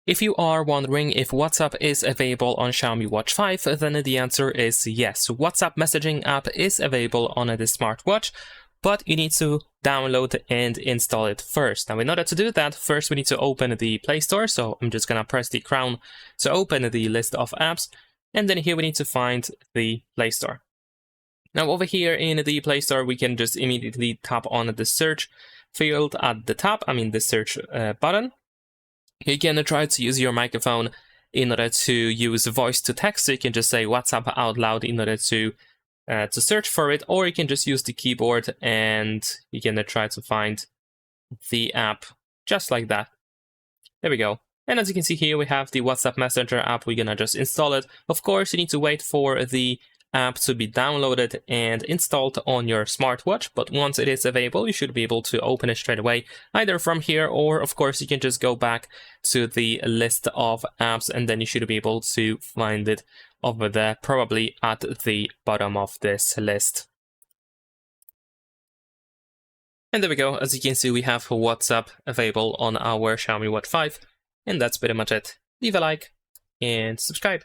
If you are wondering if WhatsApp is available on Xiaomi Watch 5, then the answer is yes. WhatsApp messaging app is available on the smartwatch, but you need to download and install it first. Now, in order to do that, first we need to open the Play Store. So I'm just going to press the crown to open the list of apps. And then here we need to find the Play Store. Now, over here in the Play Store, we can just immediately tap on the search field at the top, the search button. You can try to use your microphone in order to use voice to text. So you can just say WhatsApp out loud in order to search for it, or you can just use the keyboard and you can try to find the app just like that. There we go. And as you can see here, we have the WhatsApp Messenger app. We're gonna just install it. Of course, you need to wait for the app to be downloaded and installed on your smartwatch, but once it is available, you should be able to open it straight away, either from here, or of course you can just go back to the list of apps and then you should be able to find it over there, probably at the bottom of this list. And there we go. As you can see, we have WhatsApp available on our Xiaomi Watch 5, and that's pretty much it. Leave a like and subscribe.